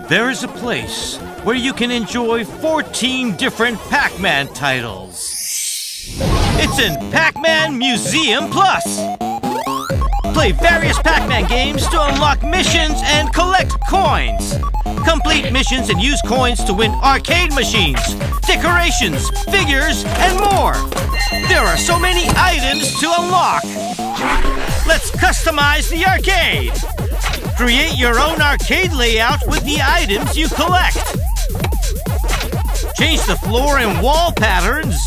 There is a place where you can enjoy 14 different PacMan titles. It's in PacMan Museum Plus. Play various PacMan games to unlock missions and collect coins. Complete missions and use coins to win arcade machines, decorations, figures, and more. There are so many items to unlock. Let's customize the arcade. Create your own arcade layout with the items you collect. Change the floor and wall patterns,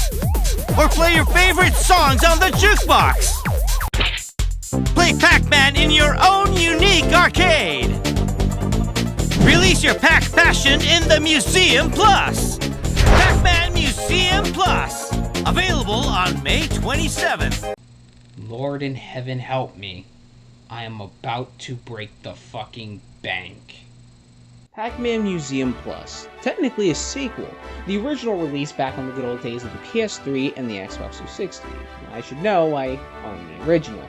or play your favorite songs on the jukebox. Play PacMan in your own unique arcade. Release your Pac passion in the Museum Plus. PacMan Museum Plus. Available on May 27th. Lord in heaven help me. I am about to break the fucking bank. PacMan Museum Plus, technically a sequel. The original release back on the good old days of the PS3 and the Xbox 360. I should know I own the original.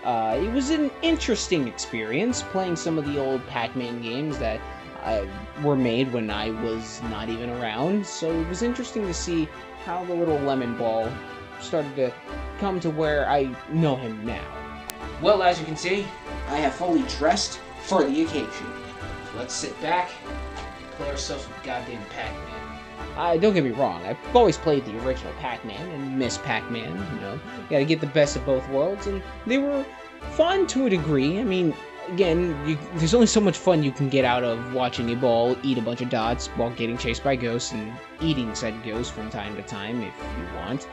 It was an interesting experience playing some of the old PacMan games that were made when I was not even around, so it was interesting to see how the little lemon ball started to come to where I know him now. Well, as you can see, I have fully dressed for the occasion. So let's sit back and play ourselves with goddamn PacMan. Don't get me wrong, I've always played the original PacMan and miss PacMan, you know. You gotta get the best of both worlds, and they were fun to a degree. I mean, again, there's only so much fun you can get out of watching a ball eat a bunch of dots while getting chased by ghosts and eating said ghosts from time to time if you want.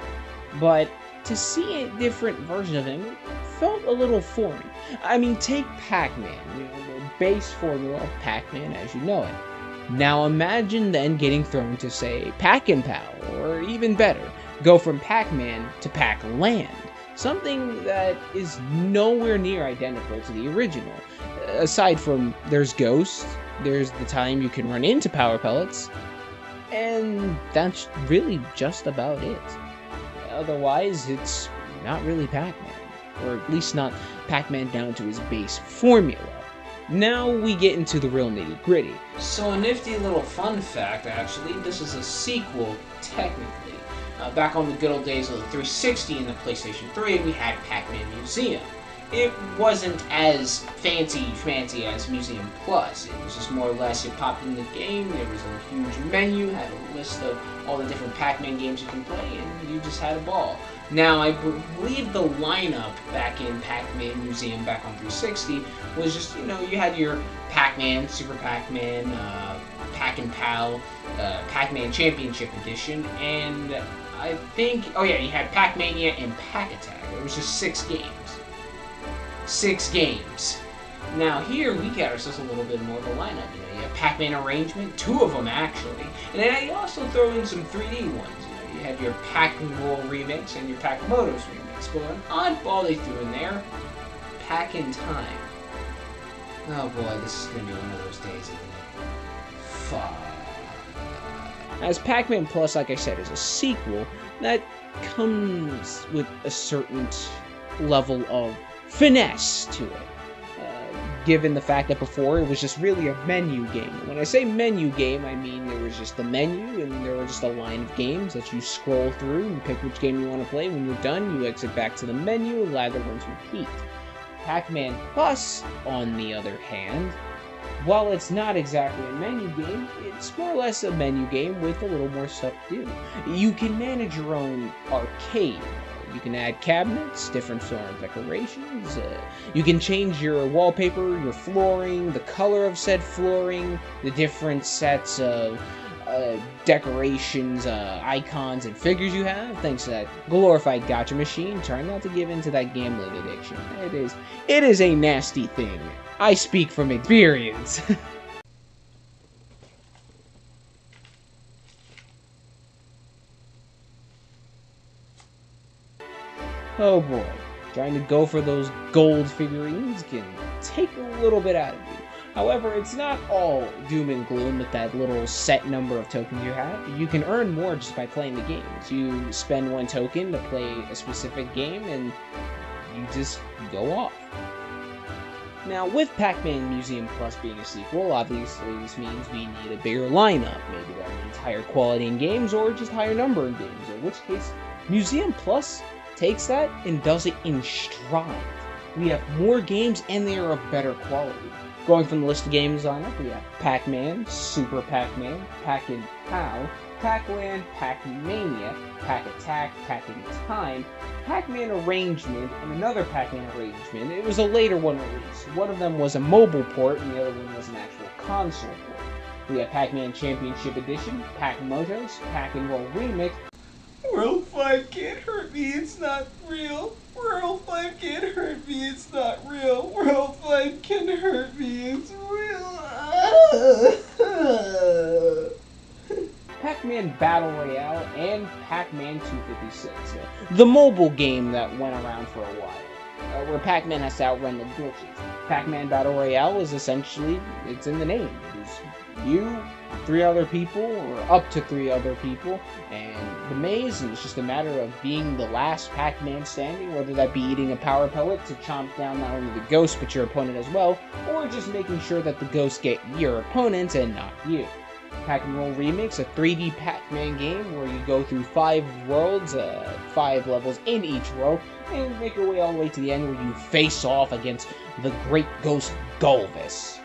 But to see a different version of him, it felt a little foreign. I mean, take PacMan, you know, the base formula of PacMan as you know it. Now imagine then getting thrown to, say, Pac-Pal, or even better, go from Pac-Man to Pac-Land. Something that is nowhere near identical to the original. Aside from, there's ghosts, there's the time you can run into power pellets, and that's really just about it. Otherwise, it's not really PacMan, or at least not PacMan down to his base formula. Now we get into the real nitty-gritty. So a nifty little fun fact, actually, this is a sequel, technically. Back on the good old days of the 360 and the PlayStation 3, we had PacMan Museum. It wasn't as fancy as Museum Plus. It was just more or less, you popped in the game, there was a huge menu, had a list of all the different PacMan games you can play, and you just had a ball. Now, I believe the lineup back in PacMan Museum back on 360 was just, you know, you had your Pac-Man, Super Pac-Man, Pac-Pal, Pac-Man Championship Edition, and I think, oh yeah, you had Pac-Mania and Pac-Attack. It was just 6 games. 6 games. Now here we got ourselves a little bit more of a lineup. You know, you have Pac-Man Arrangement, 2 of them actually, and then you also throw in some 3D ones. You know, you had your Pac-Roll remix and your Pac-Motos remix. But an oddball they threw in there, Pac-in-Time. Oh boy, this is gonna be one of those days, isn't it? Fuck. As PacMan Plus, like I said, is a sequel that comes with a certain level of finesse to it, given the fact that before it was just really a menu game. And when I say menu game, I mean there was just the menu and there was just a line of games that you scroll through and pick which game you want to play. When you're done, you exit back to the menu and lather ones repeat. PacMan Plus, on the other hand, while it's not exactly a menu game, it's more or less a menu game with a little more stuff to do. You can manage your own arcade. You can add cabinets, different floor decorations. You can change your wallpaper, your flooring, the color of said flooring, the different sets of decorations, icons, and figures you have, thanks to that glorified gacha machine. Try not to give in to that gambling addiction. It is a nasty thing. I speak from experience. Oh boy, trying to go for those gold figurines can take a little bit out of you. However, it's not all doom and gloom with that little set number of tokens you have. You can earn more just by playing the games. You spend 1 token to play a specific game, and you just go off. Now, with Pac-Man Museum Plus being a sequel, obviously this means we need a bigger lineup. Maybe that means higher quality in games, or just higher number in games, in which case, Museum Plus takes that and does it in stride. We have more games, and they are of better quality. Going from the list of games lineup, we have Pac-Man, Super Pac-Man, Pac-In-Pow, Pac-Land, Pac-Mania, Pac-Attack, Pac-In-Time, Pac-Man Arrangement, and another Pac-Man Arrangement. It was a later one released. One of them was a mobile port, and the other one was an actual console port. We have Pac-Man Championship Edition, Pac-Motos, Pac-and-Roll Remix. World 5 can't hurt me, it's not real. World 5 can't hurt me, it's not real. World 5 can hurt me, it's real. Pac-Man Battle Royale, and Pac-Man 256, the mobile game that went around for a while, where Pac-Man has to outrun the glitches. Pac-Man Battle Royale is essentially, it's in the name. It is you, 3 other people, or up to 3 other people, and the maze, and it's just a matter of being the last Pac-Man standing, whether that be eating a power pellet to chomp down not only the ghost but your opponent as well, or just making sure that the ghosts get your opponent and not you. Pac-and-Roll Remix, a 3D Pac-Man game where you go through 5 worlds, 5 levels in each world, and make your way all the way to the end where you face off against the great ghost Golvis.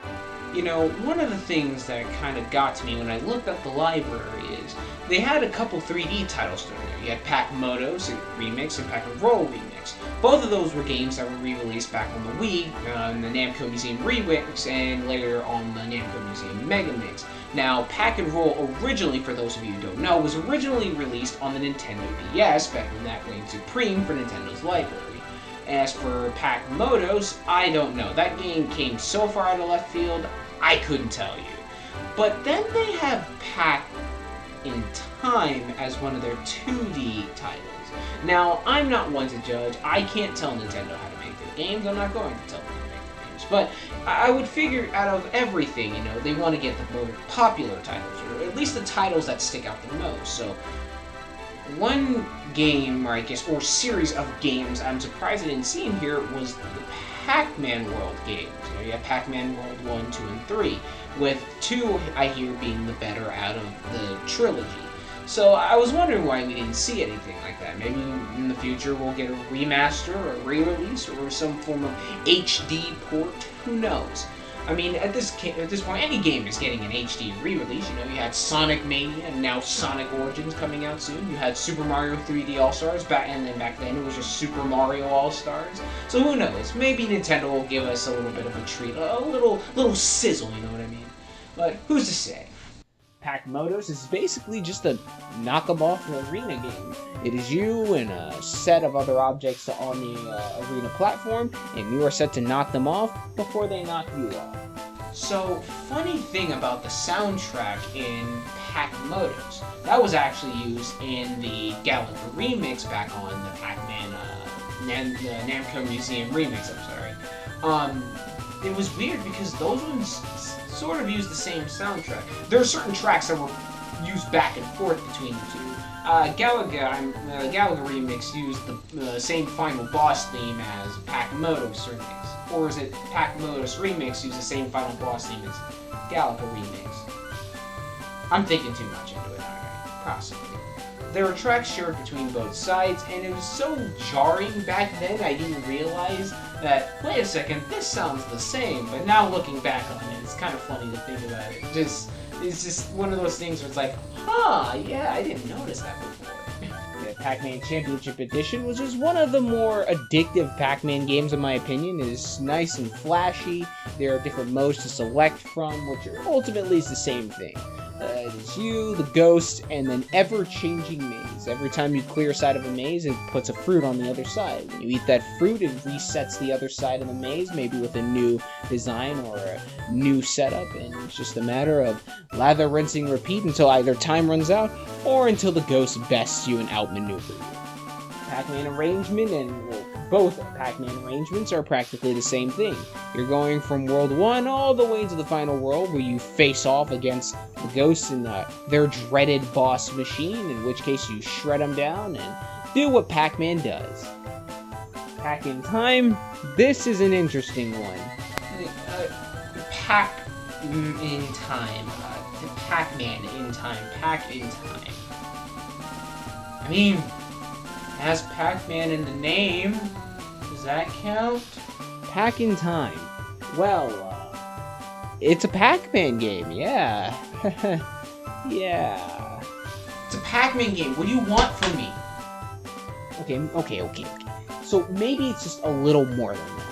You know, one of the things that kind of got to me when I looked at the library is they had a couple 3D titles thrown there. You had Pac-Motos Remix and Pac-and-Roll Remix. Both of those were games that were re-released back on the Wii, in the Namco Museum Remix, and later on the Namco Museum Mega Mix. Now, Pac-and-Roll originally, for those of you who don't know, was originally released on the Nintendo DS, back when that reigned supreme for Nintendo's library. As for Pac-Motos, I don't know. That game came so far out of left field, I couldn't tell you. But then they have Pac-In-Time as one of their 2D titles. Now, I'm not one to judge. I can't tell Nintendo how to make their games. I'm not going to tell them how to make their games. But I would figure out of everything, you know, they want to get the more popular titles, or at least the titles that stick out the most. So, one game, or series of games I'm surprised I didn't see in here was the Pac-Man World games. You know, you have Pac-Man World 1, 2, and 3, with 2, I hear, being the better out of the trilogy. So I was wondering why we didn't see anything like that. Maybe in the future we'll get a remaster, or a re-release, or some form of HD port. Who knows? I mean, at this point, any game is getting an HD re-release. You know, you had Sonic Mania, and now Sonic Origins coming out soon. You had Super Mario 3D All-Stars, and then back then it was just Super Mario All-Stars. So who knows? Maybe Nintendo will give us a little bit of a treat, a little sizzle, you know what I mean? But who's to say? Pac-Motos is basically just a knock-em-off arena game. It is you and a set of other objects on the arena platform, and you are set to knock them off before they knock you off. So, funny thing about the soundtrack in Pac-Motos, that was actually used in the Galaga remix back on the Pac-Man, the Namco Museum remix, I'm sorry. It was weird because those ones sort of use the same soundtrack. There are certain tracks that were used back and forth between the two. Galaga remix used the same final boss theme as Pac-Motos remix, or is it Pac-Motos remix used the same final boss theme as Galaga remix? I'm thinking too much into it, possibly. There were tracks shared between both sides, and it was so jarring back then I didn't realize that, wait a second, this sounds the same, but now looking back on it, it's kind of funny to think about it. It's just one of those things where it's like, yeah, I didn't notice that before. The Pac-Man Championship Edition was just one of the more addictive Pac-Man games, in my opinion. It is nice and flashy. There are different modes to select from, which ultimately is the same thing. It is you, the ghost, and an ever-changing maze. Every time you clear a side of a maze, it puts a fruit on the other side. When you eat that fruit, it resets the other side of the maze, maybe with a new design or a new setup, and it's just a matter of lather, rinsing, repeat until either time runs out, or until the ghost bests you and outmaneuver you. Pac-Man arrangement and both Pac-Man arrangements are practically the same thing. You're going from World 1 all the way to the final world where you face off against the ghosts in their dreaded boss machine, in which case you shred them down and do what Pac-Man does. Pac-In-Time, this is an interesting one. Pack in Time. The Pac-Man in Time. Pack in Time. I mean, it has Pac-Man in the name. Does that count? Pack in Time. Well, it's a Pac-Man game, yeah. Yeah. It's a Pac-Man game. What do you want from me? Okay. So maybe it's just a little more than that.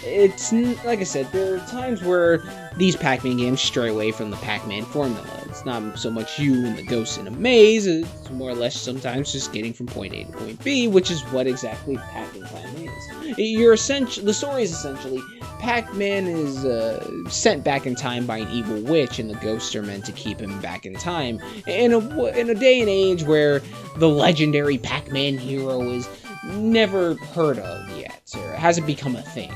It's, like I said, there are times where these Pac-Man games stray away from the Pac-Man formula. It's not so much you and the ghost in a maze, it's more or less sometimes just getting from point A to point B, which is what exactly Pac-Man is. The story is essentially, Pac-Man is sent back in time by an evil witch, and the ghosts are meant to keep him back in time. In a day and age where the legendary Pac-Man hero is never heard of yet, or hasn't become a thing.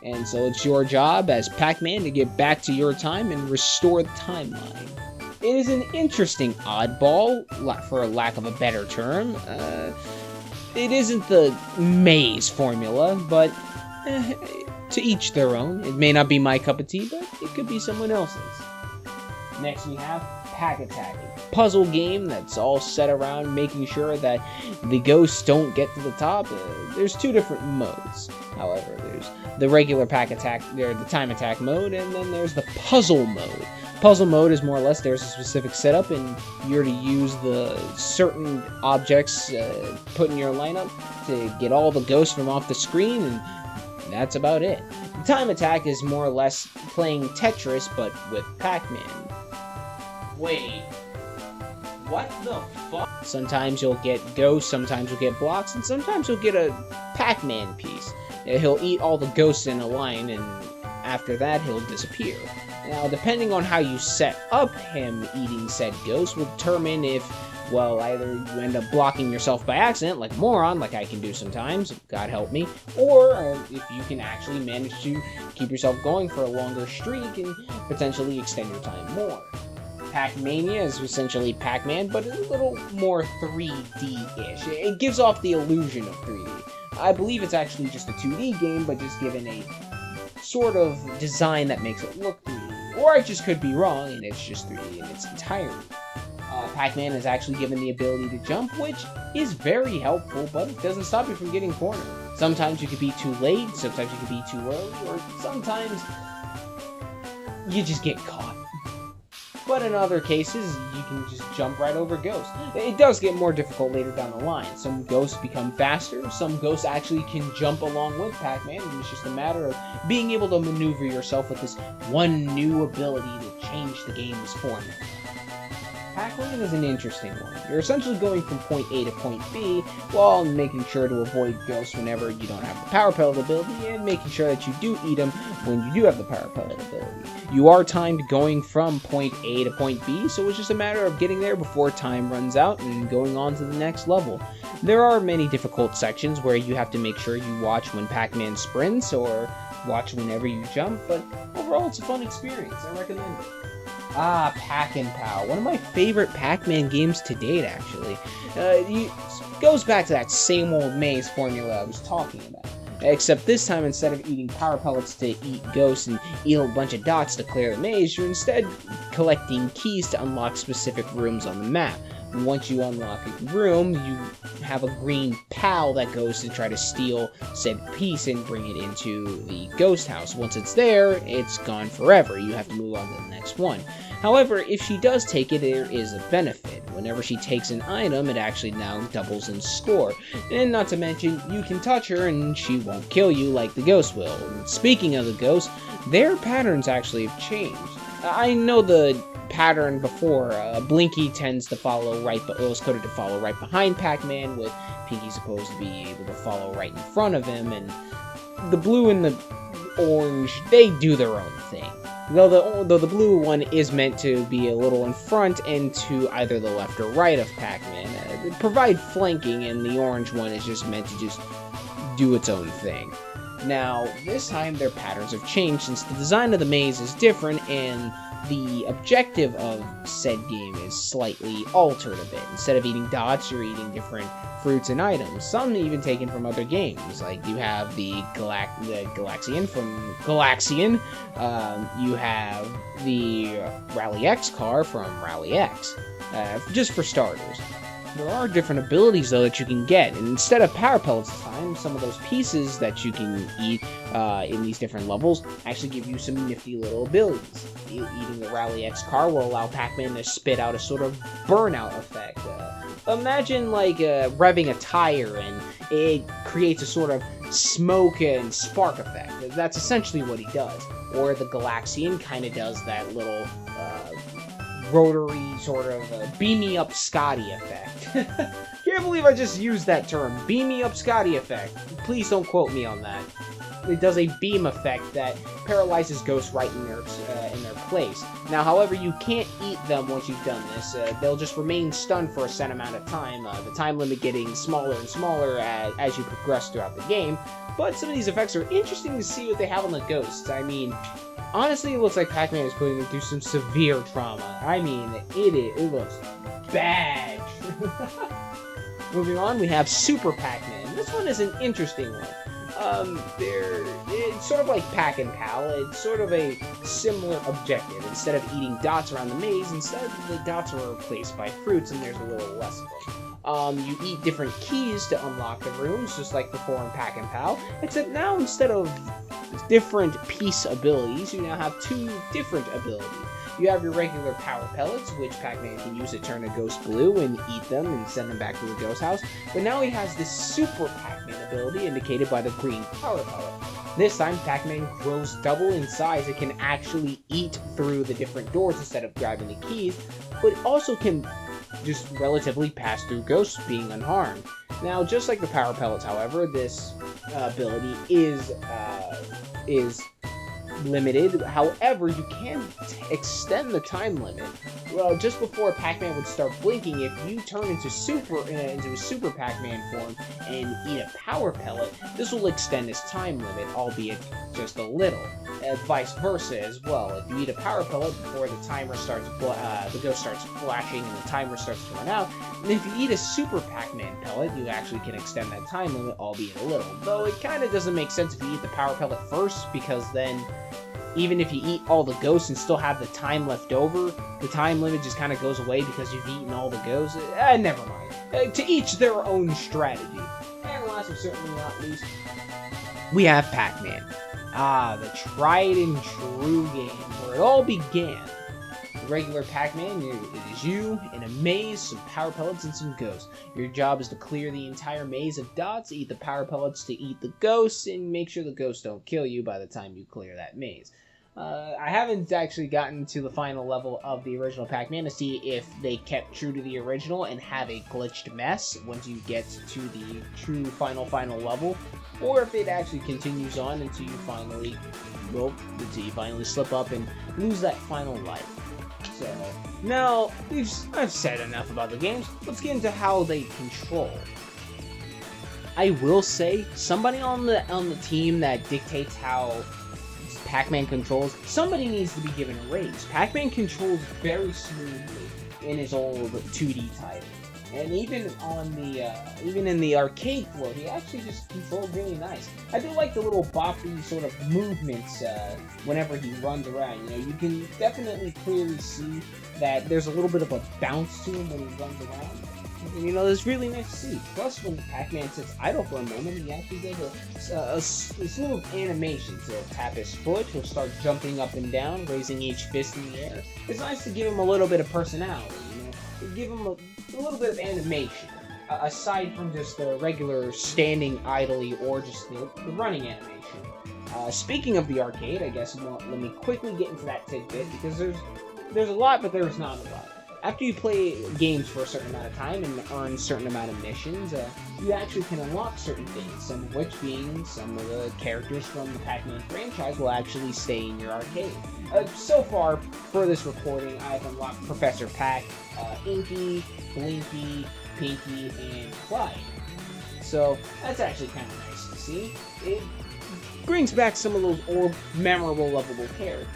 And so it's your job as Pac-Man to get back to your time and restore the timeline. It is an interesting oddball, for lack of a better term. It isn't the maze formula, but to each their own. It may not be my cup of tea, but it could be someone else's. Next we have Pack Attack, a puzzle game that's all set around making sure that the ghosts don't get to the top. There's two different modes, however. There's the regular Pack Attack, the time attack mode, and then there's the puzzle mode. Puzzle mode is more or less there's a specific setup, and you're to use the certain objects put in your lineup to get all the ghosts from off the screen, and that's about it. The time attack is more or less playing Tetris, but with Pac-Man. Wait. What the fuck? Sometimes you'll get ghosts, sometimes you'll get blocks, and sometimes you'll get a Pac-Man piece. He'll eat all the ghosts in a line, and after that, he'll disappear. Now, depending on how you set up him eating said ghost will determine if, well, either you end up blocking yourself by accident, like a moron, like I can do sometimes, God help me, or if you can actually manage to keep yourself going for a longer streak and potentially extend your time more. Pac-Mania is essentially Pac-Man, but a little more 3D-ish. It gives off the illusion of 3D. I believe it's actually just a 2D game, but just given a sort of design that makes it look 3D. Or I just could be wrong, and it's just 3D in its entirety. Pac-Man is actually given the ability to jump, which is very helpful, but it doesn't stop you from getting cornered. Sometimes you could be too late, sometimes you could be too early, or sometimes you just get caught. But in other cases, you can just jump right over ghosts. It does get more difficult later down the line. Some ghosts become faster, some ghosts actually can jump along with Pac-Man, and it's just a matter of being able to maneuver yourself with this one new ability to change the game's formula. Pac-Man is an interesting one. You're essentially going from point A to point B, while making sure to avoid ghosts whenever you don't have the Power Pellet ability, and making sure that you do eat them when you do have the Power Pellet ability. You are timed going from point A to point B, so it's just a matter of getting there before time runs out and going on to the next level. There are many difficult sections where you have to make sure you watch when Pac-Man sprints, or watch whenever you jump, but overall it's a fun experience. I recommend it. Pac-N-Pow. One of my favorite Pac-Man games to date, actually. It goes back to that same old maze formula I was talking about. Except this time, instead of eating power pellets to eat ghosts and eat a bunch of dots to clear the maze, you're instead collecting keys to unlock specific rooms on the map. Once you unlock a room, you have a green pal that goes to try to steal said piece and bring it into the ghost house. Once it's there, it's gone forever. You have to move on to the next one. However, if she does take it, there is a benefit. Whenever she takes an item, it actually now doubles in score. And not to mention, you can touch her and she won't kill you like the ghost will. And speaking of the ghosts, their patterns actually have changed. I know the pattern before. Blinky tends to follow is coded to follow right behind Pac-Man, with Pinky supposed to be able to follow right in front of him, and the blue and the orange, they do their own thing. Though the blue one is meant to be a little in front and to either the left or right of Pac-Man, provide flanking, and the orange one is just meant to just do its own thing. Now, this time their patterns have changed since the design of the maze is different and the objective of said game is slightly altered a bit. Instead of eating dots, you're eating different fruits and items, some even taken from other games. Like you have the Galaxian from Galaxian, you have the Rally X car from Rally X, just for starters. There are different abilities, though, that you can get, and instead of power pellets this time, some of those pieces that you can eat in these different levels actually give you some nifty little abilities. Eating the Rally X car will allow Pac-Man to spit out a sort of burnout effect. Imagine, like, revving a tire, and it creates a sort of smoke and spark effect. That's essentially what he does. Or the Galaxian kind of does that little rotary sort of beam-me up Scotty effect. Can't believe I just used that term, beam-me up Scotty effect. Please don't quote me on that. It does a beam effect that paralyzes ghosts right in their place. Now, however, you can't eat them once you've done this. They'll just remain stunned for a set amount of time, the time limit getting smaller and smaller as you progress throughout the game. But some of these effects are interesting to see what they have on the ghosts. I mean, honestly, it looks like Pac-Man is putting them through some severe trauma. I mean, it looks bad. Moving on, we have Super Pac-Man. This one is an interesting one. It's sort of like Pac and Pal. It's sort of a similar objective. Instead of eating dots around the maze, instead the dots are replaced by fruits, and there's a little less of them. You eat different keys to unlock the rooms, just like before in Pac and Pal, except now instead of different piece abilities, you now have two different abilities. You have your regular power pellets, which Pac-Man can use to turn a ghost blue and eat them and send them back to the ghost house. But now he has this Super Pac-Man ability indicated by the green power pellet. This time, Pac-Man grows double in size. It can actually eat through the different doors instead of grabbing the keys, but it also can just relatively pass through ghosts being unharmed. Now, just like the power pellets, however, this ability is limited. However, you can extend the time limit. Well, just before Pac-Man would start blinking, if you turn into a Super Pac-Man form and eat a power pellet, this will extend his time limit, albeit just a little. Vice versa as well. If you eat a power pellet before the timer starts, the ghost starts flashing and the timer starts to run out, and if you eat a Super Pac-Man pellet, you actually can extend that time limit, albeit a little. Though it kind of doesn't make sense if you eat the power pellet first, because then even if you eat all the ghosts and still have the time left over, the time limit just kind of goes away because you've eaten all the ghosts. Never mind. To each their own strategy. And last but certainly not least, we have Pac-Man. The tried and true game where it all began. The regular Pac-Man, it is you in a maze, some power pellets, and some ghosts. Your job is to clear the entire maze of dots, eat the power pellets to eat the ghosts, and make sure the ghosts don't kill you by the time you clear that maze. I haven't actually gotten to the final level of the original Pac-Man to see if they kept true to the original and have a glitched mess once you get to the true final level, or if it actually continues on until you finally slip up and lose that final life. So, now, I've said enough about the games. Let's get into how they control. I will say, somebody on the team that dictates how Pac-Man controls, somebody needs to be given a raise. Pac-Man controls very smoothly in his old 2D title. And even in the arcade floor, he actually just controlled really nice. I do like the little boppy sort of movements whenever he runs around. You can definitely clearly see that there's a little bit of a bounce to him when he runs around. And, it's really nice to see. Plus, when Pac-Man sits idle for a moment, he actually does a smooth animation. So he'll tap his foot, he'll start jumping up and down, raising each fist in the air. It's nice to give him a little bit of personality, give him a little bit of animation, aside from just the regular standing idly or just the running animation. Speaking of the arcade, I guess let me quickly get into that tidbit, because there's a lot, but there's not a lot. After you play games for a certain amount of time and earn a certain amount of missions, you actually can unlock certain things, some of which being some of the characters from the Pac-Man franchise will actually stay in your arcade. So far, for this recording, I've unlocked Professor Pac, Inky, Blinky, Pinky, and Clyde. So, that's actually kind of nice to see. brings back some of those old memorable, lovable characters.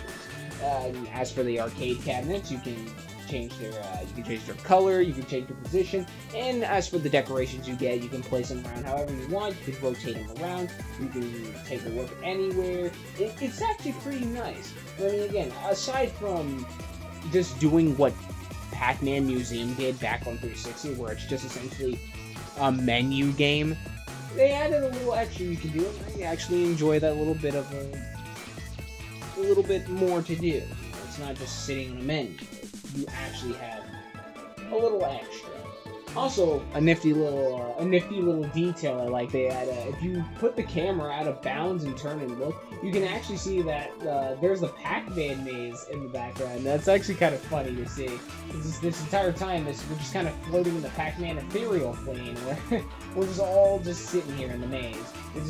As for the arcade cabinets, you can change their color, you can change their position, and as for the decorations you get, you can place them around however you want. You can rotate them around, you can take a look anywhere. It's actually pretty nice. I mean, again, aside from just doing what PacMan Museum did back on 360, where it's just essentially a menu game, they added a little extra you can do, and I actually enjoy that little bit of a little bit more to do. It's not just sitting on a menu. You actually have a little extra. Also, a nifty little detail I like. They had if you put the camera out of bounds and turn and look, you can actually see that there's a Pac-Man maze in the background. That's actually kind of funny to see. This entire time, we're just kind of floating in the Pac-Man ethereal plane, where we're just all just sitting here in the maze.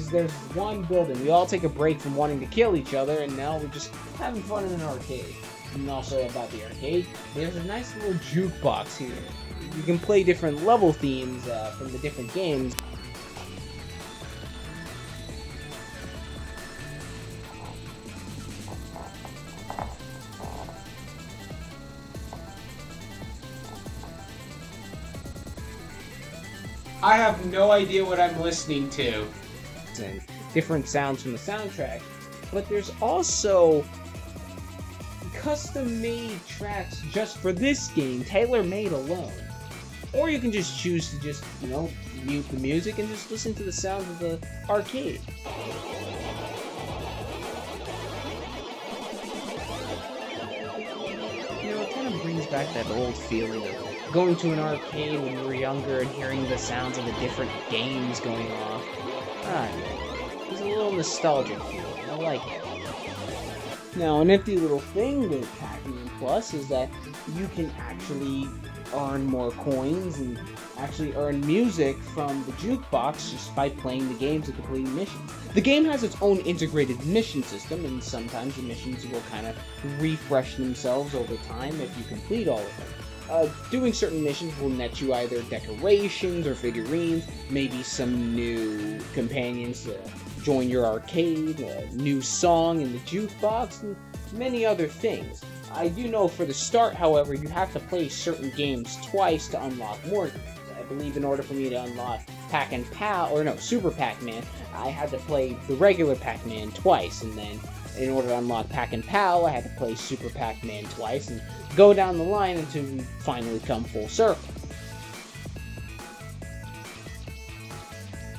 There's one building. We all take a break from wanting to kill each other, and now we're just having fun in an arcade. And also about the arcade, there's a nice little jukebox here. You can play different level themes from the different games. I have no idea what I'm listening to. And different sounds from the soundtrack. But there's also custom-made tracks just for this game, tailor-made alone. Or you can just choose to just, mute the music and just listen to the sounds of the arcade. It kind of brings back that old feeling of going to an arcade when you were younger and hearing the sounds of the different games going off. There's a little nostalgic feeling. I like it. Now, a nifty little thing with PacMan Plus is that you can actually earn more coins and actually earn music from the jukebox just by playing the games and completing missions. The game has its own integrated mission system, and sometimes the missions will kind of refresh themselves over time if you complete all of them. Doing certain missions will net you either decorations or figurines, maybe some new companions to join your arcade, a new song in the jukebox, and many other things. I do know for the start, however, you have to play certain games twice to unlock more games. I believe in order for me to unlock Super Pac-Man, I had to play the regular Pac-Man twice, and then in order to unlock Pac and Pal, I had to play Super Pac-Man twice, and go down the line until we finally come full circle.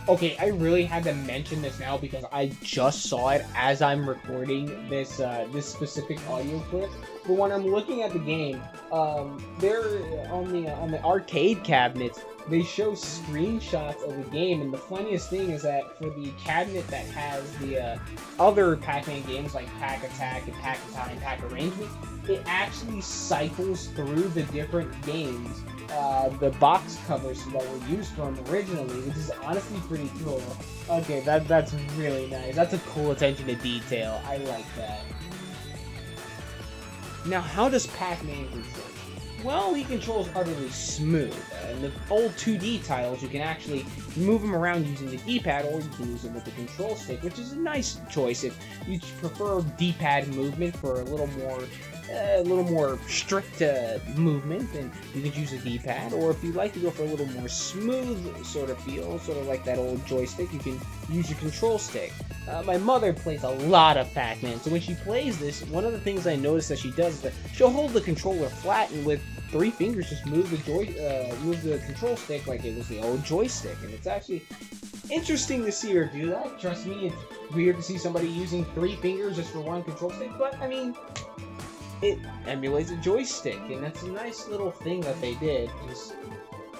Okay, I really had to mention this now because I just saw it as I'm recording this this specific audio clip. But when I'm looking at the game, they're on the arcade cabinets. They show screenshots of the game, and the funniest thing is that for the cabinet that has the other Pac-Man games like Pac Attack and Pac Time, Pac Arrangement, it actually cycles through the different games. The box covers that were used for them originally, which is honestly pretty cool. Okay, that's really nice. That's a cool attention to detail. I like that. Now, how does Pac-Man control? Well, he controls utterly smooth. In the old 2D titles, you can actually move him around using the D-pad, or you can use him with the control stick, which is a nice choice if you prefer D-pad movement for a little more strict movement, then you can use a D-pad, or if you like to go for a little more smooth sort of feel, sort of like that old joystick, you can use your control stick. My mother plays a lot of Pac-Man, so when she plays this, one of the things I noticed that she does is that she'll hold the controller flat and with 3 fingers just move the control stick like it was the old joystick, and it's actually interesting to see her do that. Trust me, it's weird to see somebody using 3 fingers just for one control stick, but I mean, it emulates a joystick, and that's a nice little thing that they did just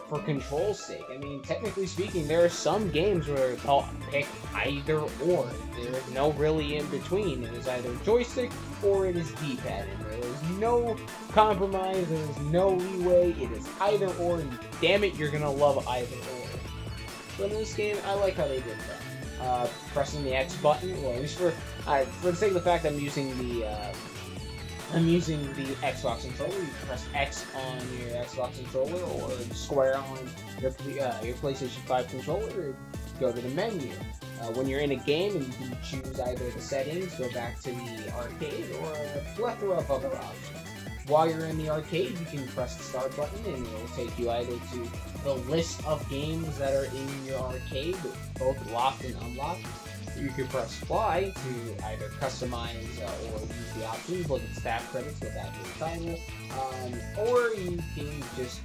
for control's sake. I mean, technically speaking, there are some games where they'll pick either or. There is no really in between. It is either joystick or it is D-pad. And there is no compromise. There is no leeway. It is either or, and damn it, you're gonna love either or. So in this game, I like how they did that. Pressing the X button, well, at least for the sake of the fact I'm using the Xbox controller. You press X on your Xbox controller, or square on your PlayStation 5 controller, or go to the menu. When you're in a game, and you can choose either the settings, go back to the arcade, or a plethora of other options. While you're in the arcade, you can press the start button, and it will take you either to the list of games that are in your arcade, both locked and unlocked. You can press fly to either customize or use the options, look at staff credits without your title, or you can just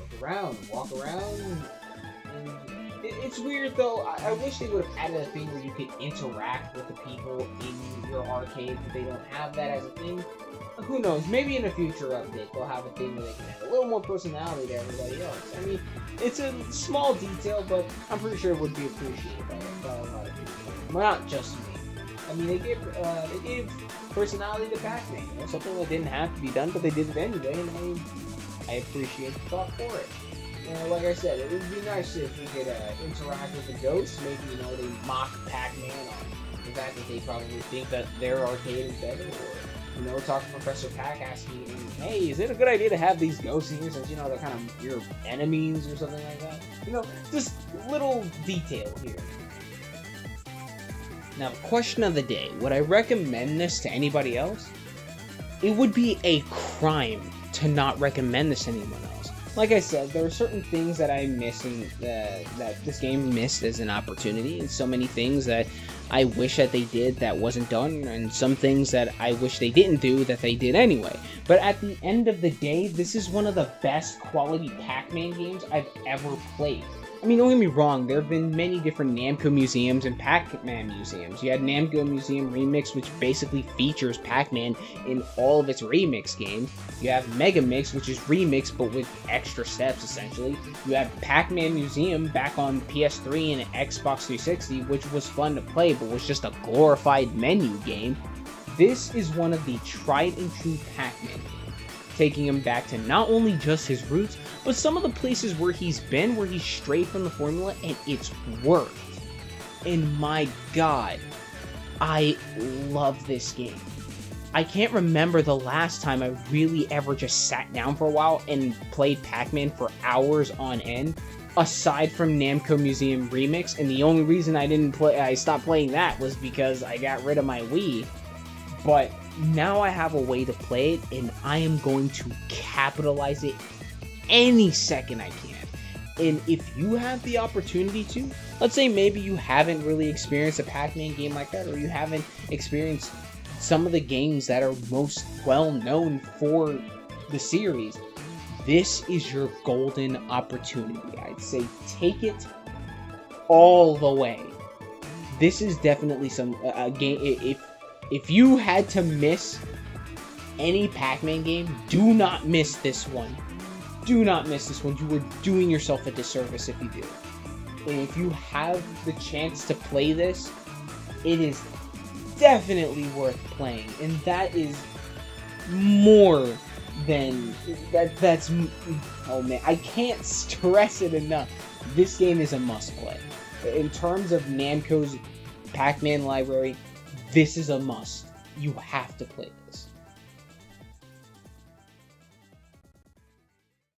look around, walk around. It's weird though. I wish they would have added a thing where you could interact with the people in your arcade, but they don't have that as a thing. Who knows? Maybe in a future update they'll have a thing where they can add a little more personality to everybody else. I mean, it's a small detail, but I'm pretty sure it would be appreciated by a lot of people. Well, not just me. I mean, they gave personality to PacMan. You know, something that didn't have to be done, but they did it anyway, and I appreciate the thought for it. Like I said, it would be nice if we could interact with the ghosts. Maybe, they mock Pac-Man on the fact that they probably think that their arcade is better, or, talk to Professor Pac asking him, hey, is it a good idea to have these ghosts here since, they're kind of your enemies or something like that? Just little detail here. Now, question of the day. Would I recommend this to anybody else? It would be a crime to not recommend this to anyone else. Like I said, there are certain things that I miss and that this game missed as an opportunity, and so many things that I wish that they did that wasn't done, and some things that I wish they didn't do that they did anyway. But at the end of the day, this is one of the best quality Pac-Man games I've ever played. I mean, don't get me wrong, there have been many different Namco museums and Pac-Man museums. You had Namco Museum Remix, which basically features Pac-Man in all of its remix games. You have Mega Mix, which is remix but with extra steps, essentially. You have Pac-Man Museum back on PS3 and Xbox 360, which was fun to play but was just a glorified menu game. This is one of the tried and true Pac-Man games, taking him back to not only just his roots, but some of the places where he's been, where he's strayed from the formula, and it's worked. And my god, I love this game. I can't remember the last time I really ever just sat down for a while and played Pac-Man for hours on end, aside from Namco Museum Remix, and the only reason I stopped playing that was because I got rid of my Wii. But now I have a way to play it, and I am going to capitalize it any second I can. And if you have the opportunity to, let's say maybe you haven't really experienced a Pac-Man game like that, or you haven't experienced some of the games that are most well known for the series, this is your golden opportunity. I'd say take it all the way. This is definitely a game. If you had to miss any Pac-Man game, do not miss this one. Do not miss this one. You are doing yourself a disservice if you do. And if you have the chance to play this, it is definitely worth playing. And that is more than... That's... Oh man, I can't stress it enough. This game is a must-play. In terms of Namco's Pac-Man library, this is a must. You have to play this.